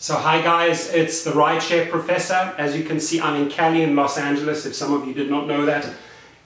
So hi guys, it's the Rideshare Professor. As you can see, I'm in Cali in Los Angeles, if some of you did not know that.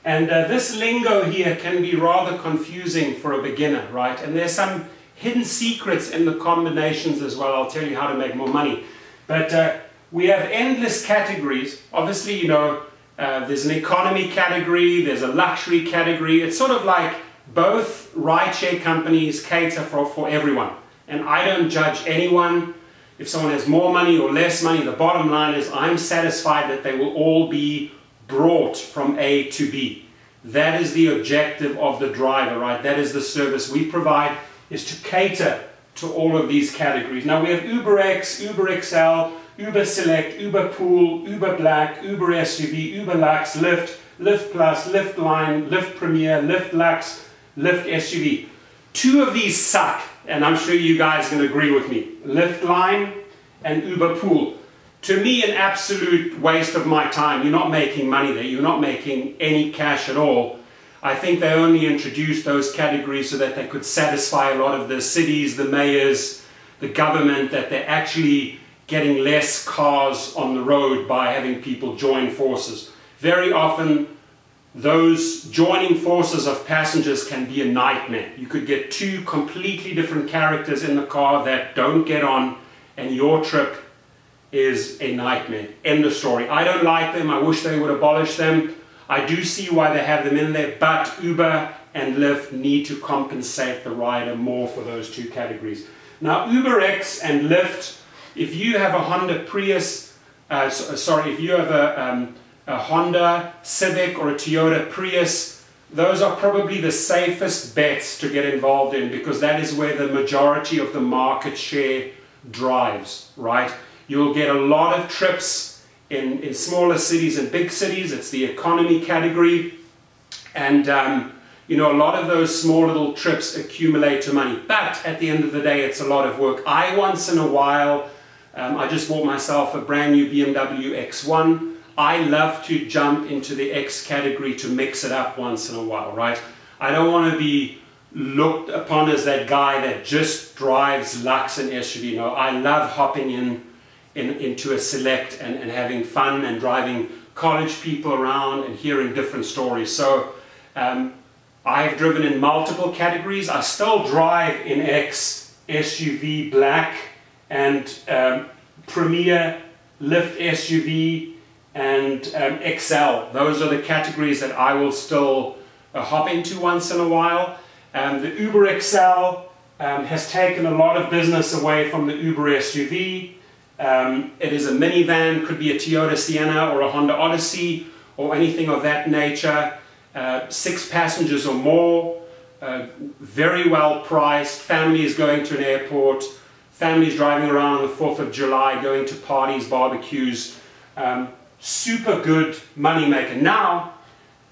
And this lingo here can be rather confusing for a beginner, right? And there's some hidden secrets in the combinations as well. I'll tell you how to make more money. But we have endless categories. Obviously, you know, there's an economy category, there's a luxury category. It's sort of like both rideshare companies cater for everyone. And I don't judge anyone. If someone has more money or less money, the bottom line is I'm satisfied that they will all be brought from A to B. That is the objective of the driver, right? That is the service we provide, is to cater to all of these categories. Now we have UberX, Uber XL, Uber Select, Uber Pool, Uber Black, Uber SUV, Uber Lux, Lyft, Lyft Plus, Lyft Line, Lyft Premier, Lyft Lux, Lyft SUV. Two of these suck, and I'm sure you guys can agree with me. Lyft Line and Uber Pool. To me, an absolute waste of my time. You're not making money there. You're not making any cash at all. I think they only introduced those categories so that they could satisfy a lot of the cities, the mayors, the government, that they're actually getting less cars on the road by having people join forces. Very often, those joining forces of passengers can be a nightmare. You could get two completely different characters in the car that don't get on, and your trip is a nightmare. End of story. I don't like them. I wish they would abolish them. I do see why they have them in there, but Uber and Lyft need to compensate the rider more for those two categories. Now, UberX and Lyft, if you have a Honda Prius, if you have a Honda Civic or a Toyota Prius, those are probably the safest bets to get involved in, because that is where the majority of the market share drives, right? You'll get a lot of trips in smaller cities and big cities. It's the economy category, and you know, a lot of those small little trips accumulate to money, but at the end of the day it's a lot of work. Once in a while, I just bought myself a brand new BMW X1. I love to jump into the X category to mix it up once in a while, right? I don't want to be looked upon as that guy that just drives Lux and SUV. No, I love hopping into a Select and having fun and driving college people around and hearing different stories. So I've driven in multiple categories. I still drive in X, SUV, Black, and Premier, Lyft SUV, and XL. Those are the categories that I will still hop into once in a while. The Uber XL has taken a lot of business away from the Uber SUV. It is a minivan, could be a Toyota Sienna or a Honda Odyssey or anything of that nature. 6 passengers or more, very well priced, families going to an airport, families driving around on the 4th of July, going to parties, barbecues. Super good money maker. Now,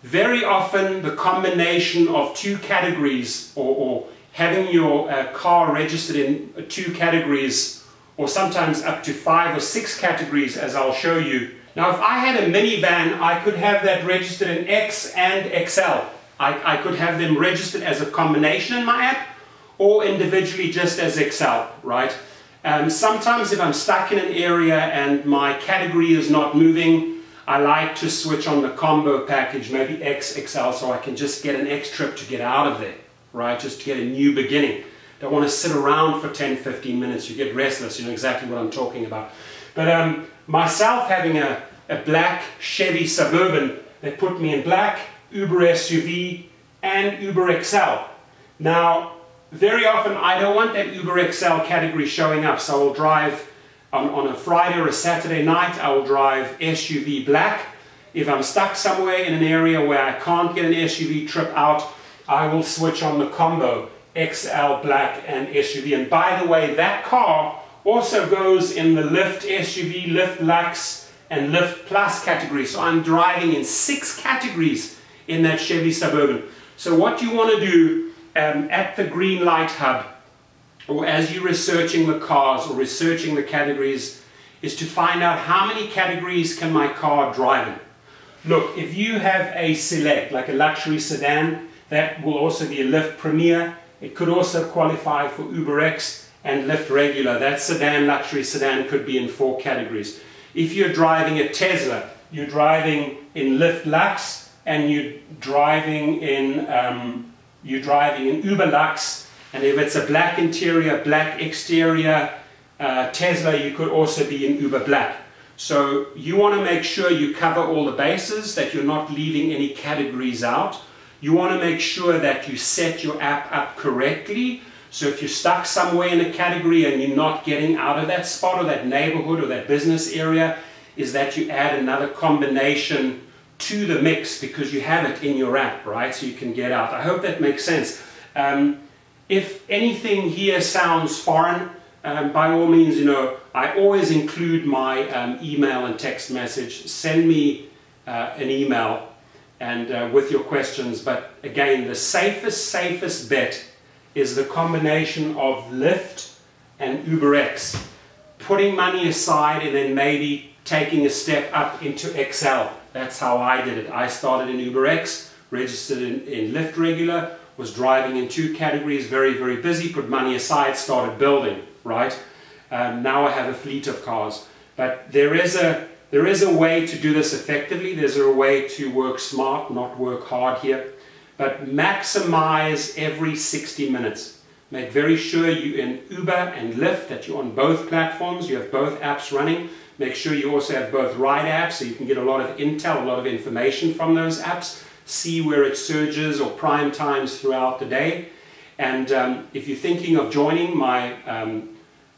very often the combination of two categories, or having your car registered in 2 categories, or sometimes up to 5 or 6 categories, as I'll show you. Now, if I had a minivan, I could have that registered in X and XL. I could have them registered as a combination in my app, or individually just as XL, right? Sometimes if I'm stuck in an area and my category is not moving, I like to switch on the combo package, maybe X, XL, so I can just get an X trip to get out of there, right? Just to get a new beginning. Don't want to sit around for 10, 15 minutes. You get restless. You know exactly what I'm talking about. But myself having a black Chevy Suburban, they put me in Black, Uber SUV, and Uber XL. Now, very often I don't want that Uber XL category showing up, so I will drive on a Friday or a Saturday night, I will drive SUV Black. If I'm stuck somewhere in an area where I can't get an SUV trip out, I will switch on the combo XL, Black, and SUV. And by the way, that car also goes in the Lyft SUV, Lyft Lux, and Lyft Plus category. So I'm driving in 6 categories in that Chevy Suburban. So what you want to do at the green light hub, or as you're researching the cars or researching the categories, is to find out how many categories can my car drive in. Look, if you have a Select, like a luxury sedan, that will also be a Lyft Premier. It could also qualify for UberX, and Lyft regular. That sedan, luxury sedan, could be in 4 categories. If you're driving a Tesla, you're driving in Lyft Lux, and you're driving in Uber Lux. And if it's a black interior, black exterior Tesla, you could also be in Uber Black. So you want to make sure you cover all the bases, that you're not leaving any categories out. You want to make sure that you set your app up correctly. So if you're stuck somewhere in a category and you're not getting out of that spot or that neighborhood or that business area, is that you add another combination to the mix because you have it in your app, right? So you can get out. I hope that makes sense. If anything here sounds foreign, by all means, you know, I always include my email and text message. Send me an email and with your questions. But again, the safest bet is the combination of Lyft and UberX. Putting money aside and then maybe taking a step up into XL. That's how I did it. I started in UberX, registered in Lyft regular, was driving in 2 categories, very, very busy, put money aside, started building, right? Now I have a fleet of cars. But there is a way to do this effectively. There's a way to work smart, not work hard here. But maximize every 60 minutes. Make very sure you in Uber and Lyft, that you're on both platforms, you have both apps running. Make sure you also have both ride apps, so you can get a lot of intel, a lot of information from those apps. See where it surges or prime times throughout the day. And if you're thinking of joining, my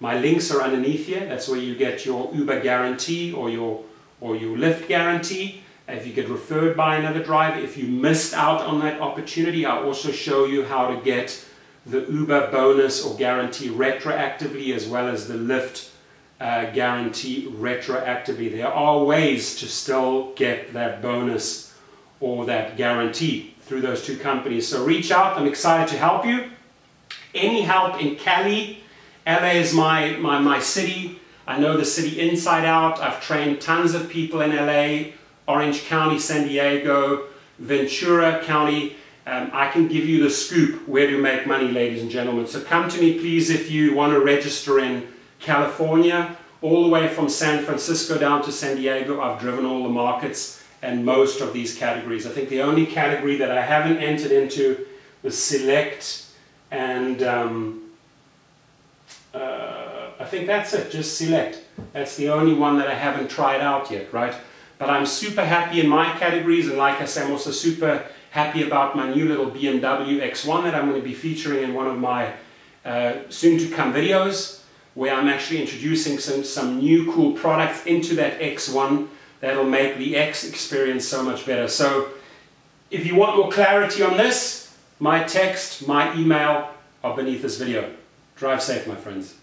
links are underneath here. That's where you get your Uber guarantee or your Lyft guarantee. If you get referred by another driver, if you missed out on that opportunity, I'll also show you how to get the Uber bonus or guarantee retroactively, as well as the Lyft guarantee retroactively. There are ways to still get that bonus or that guarantee through those 2 companies. So reach out. I'm excited to help you. Any help in Cali? LA is my city. I know the city inside out. I've trained tons of people in LA, Orange County, San Diego, Ventura County. I can give you the scoop where to make money, ladies and gentlemen. So come to me, please, if you want to register in California, all the way from San Francisco down to San Diego. I've driven all the markets and most of these categories. I think the only category that I haven't entered into was Select, and I think that's it, just Select. That's the only one that I haven't tried out yet, right? But I'm super happy in my categories, and like I said, I'm also super happy about my new little BMW X1 that I'm going to be featuring in one of my soon-to-come videos, where I'm actually introducing some new cool products into that X1 that'll make the X experience so much better. So if you want more clarity on this, my text, my email are beneath this video. Drive safe, my friends.